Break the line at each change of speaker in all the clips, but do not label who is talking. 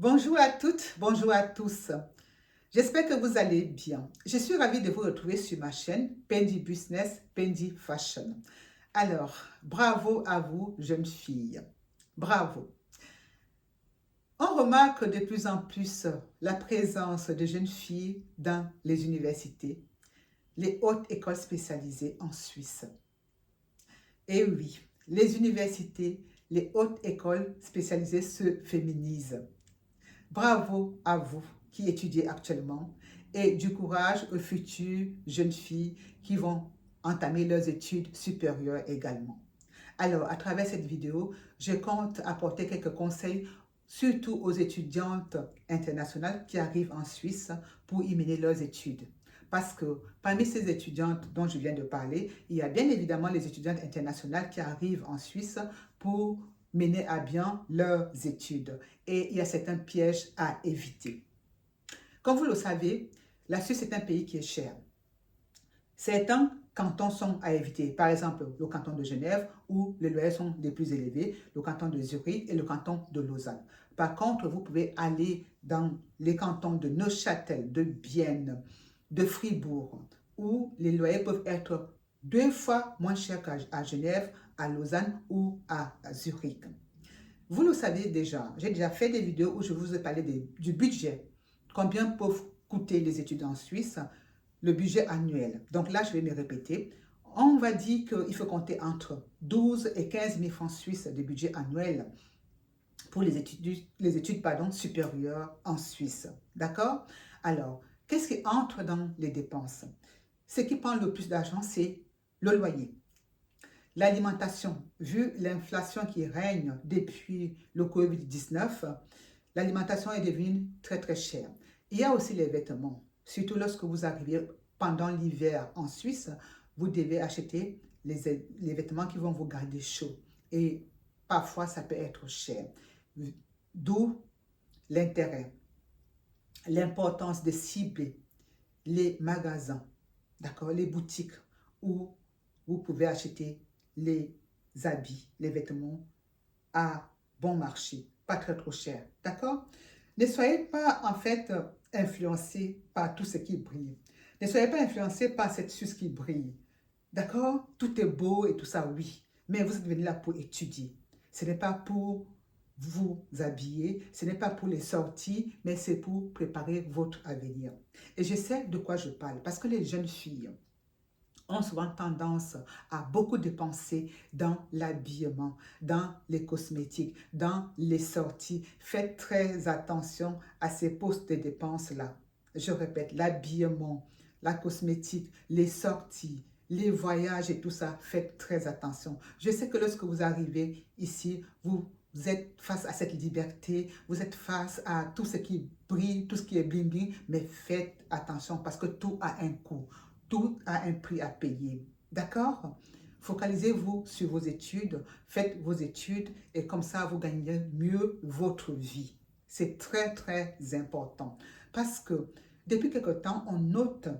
Bonjour à toutes, bonjour à tous. J'espère que vous allez bien. Je suis ravie de vous retrouver sur ma chaîne Pendi Business, Pendi Fashion. Alors, bravo à vous, jeunes filles. Bravo. On remarque de plus en plus la présence de jeunes filles dans les universités, les hautes écoles spécialisées en Suisse. Et oui, les universités, les hautes écoles spécialisées se féminisent. Bravo à vous qui étudiez actuellement et du courage aux futures jeunes filles qui vont entamer leurs études supérieures également. Alors, à travers cette vidéo, je compte apporter quelques conseils, surtout aux étudiantes internationales qui arrivent en Suisse pour y mener leurs études. Parce que parmi ces étudiantes dont je viens de parler, il y a bien évidemment les étudiantes internationales qui arrivent en Suisse pour mener à bien leurs études. Et il y a certains pièges à éviter. Comme vous le savez, la Suisse est un pays qui est cher. Certains cantons sont à éviter, par exemple le canton de Genève où les loyers sont les plus élevés, le canton de Zurich et le canton de Lausanne. Par contre, vous pouvez aller dans les cantons de Neuchâtel, de Bienne, de Fribourg, où les loyers peuvent être 2 fois moins chers qu'à Genève, à Lausanne ou à Zurich. Vous le savez déjà, j'ai déjà fait des vidéos où je vous ai parlé du budget. Combien peuvent coûter les études en Suisse, le budget annuel. Donc là, je vais me répéter. On va dire qu'il faut compter entre 12 et 15 000 francs suisses de budget annuel pour les études supérieures en Suisse. D'accord? Alors, qu'est-ce qui entre dans les dépenses? Ce qui prend le plus d'argent, c'est le loyer. L'alimentation, vu l'inflation qui règne depuis le Covid-19, l'alimentation est devenue très très chère. Il y a aussi les vêtements. Surtout lorsque vous arrivez pendant l'hiver en Suisse, vous devez acheter les vêtements qui vont vous garder chaud. Et parfois, ça peut être cher. D'où l'intérêt, l'importance de cibler les magasins, d'accord, les boutiques où vous pouvez acheter les habits, les vêtements à bon marché, pas très trop cher, d'accord? Ne soyez pas en fait influencés par tout ce qui brille. Ne soyez pas influencés par cette suce qui brille, d'accord? Tout est beau et tout ça, oui, mais vous êtes venu là pour étudier. Ce n'est pas pour vous habiller, ce n'est pas pour les sorties, mais c'est pour préparer votre avenir. Et je sais de quoi je parle, parce que les jeunes filles ont souvent tendance à beaucoup dépenser dans l'habillement, dans les cosmétiques, dans les sorties. Faites très attention à ces postes de dépenses-là. Je répète, l'habillement, la cosmétique, les sorties, les voyages et tout ça, faites très attention. Je sais que lorsque vous arrivez ici, vous êtes face à cette liberté, vous êtes face à tout ce qui brille, tout ce qui est bling bling, mais faites attention parce que tout a un coût. Tout a un prix à payer. D'accord? Focalisez-vous sur vos études, faites vos études et comme ça, vous gagnerez mieux votre vie. C'est très, très important. Parce que depuis quelque temps, on note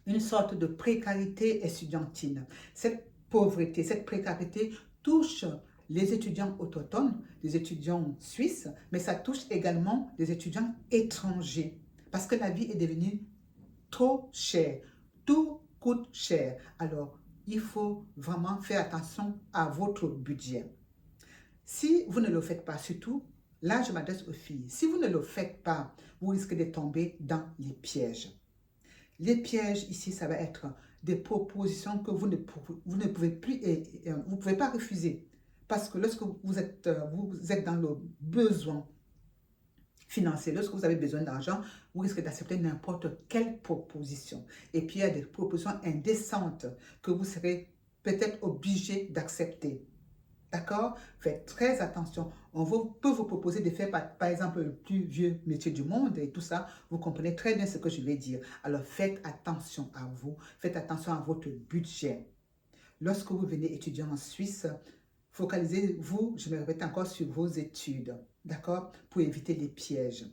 une sorte de précarité estudiantine. Cette pauvreté, cette précarité touche les étudiants autochtones, les étudiants suisses, mais ça touche également les étudiants étrangers. Parce que la vie est devenue trop cher. Tout coûte cher. Alors, il faut vraiment faire attention à votre budget. Si vous ne le faites pas, surtout, là je m'adresse aux filles, si vous ne le faites pas, vous risquez de tomber dans les pièges. Les pièges ici, ça va être des propositions que vous ne pouvez plus, vous ne pouvez pas refuser. Parce que lorsque vous êtes dans le besoin financier, lorsque vous avez besoin d'argent, vous risquez d'accepter n'importe quelle proposition. Et puis, il y a des propositions indécentes que vous serez peut-être obligé d'accepter. D'accord? Faites très attention. Peut vous proposer de faire, par exemple, le plus vieux métier du monde et tout ça. Vous comprenez très bien ce que je vais dire. Alors, faites attention à vous. Faites attention à votre budget. Lorsque vous venez étudier en Suisse, focalisez-vous, je me répète encore, sur vos études, d'accord, pour éviter les pièges.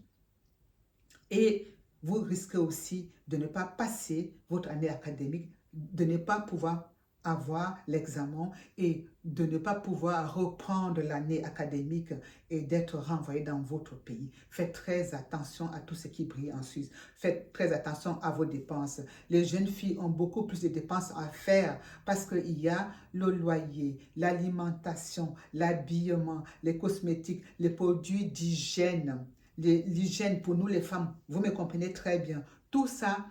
Et vous risquez aussi de ne pas passer votre année académique, de ne pas pouvoir avoir l'examen et de ne pas pouvoir reprendre l'année académique et d'être renvoyé dans votre pays. Faites très attention à tout ce qui brille en Suisse. Faites très attention à vos dépenses. Les jeunes filles ont beaucoup plus de dépenses à faire parce qu'il y a le loyer, l'alimentation, l'habillement, les cosmétiques, les produits d'hygiène. L'hygiène pour nous les femmes, vous me comprenez très bien. Tout ça,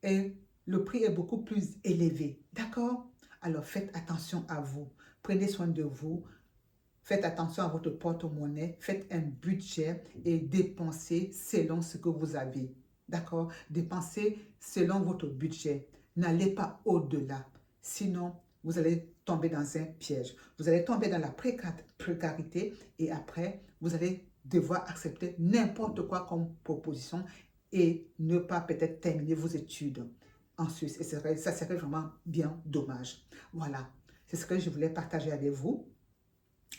le prix est beaucoup plus élevé. D'accord? Alors faites attention à vous. Prenez soin de vous. Faites attention à votre porte-monnaie. Faites un budget et dépensez selon ce que vous avez. D'accord? Dépensez selon votre budget. N'allez pas au-delà. Sinon, vous allez tomber dans un piège. Vous allez tomber dans la précarité et après, vous allez devoir accepter n'importe quoi comme proposition et ne pas peut-être terminer vos études en Suisse. Et ça serait vraiment bien dommage. Voilà, c'est ce que je voulais partager avec vous.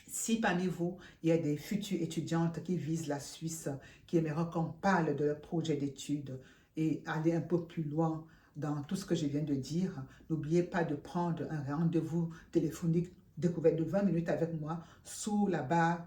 Si parmi vous, il y a des futures étudiantes qui visent la Suisse, qui aimeraient qu'on parle de leur projet d'études et aller un peu plus loin dans tout ce que je viens de dire, n'oubliez pas de prendre un rendez-vous téléphonique découverte de 20 minutes avec moi sous la barre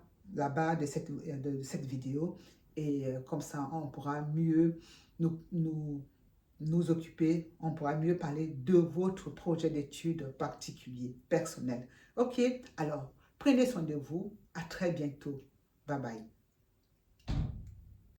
de cette vidéo. Et comme ça, on pourra mieux nous occuper, on pourra mieux parler de votre projet d'études particulier, personnel. Ok, alors prenez soin de vous. À très bientôt. Bye bye.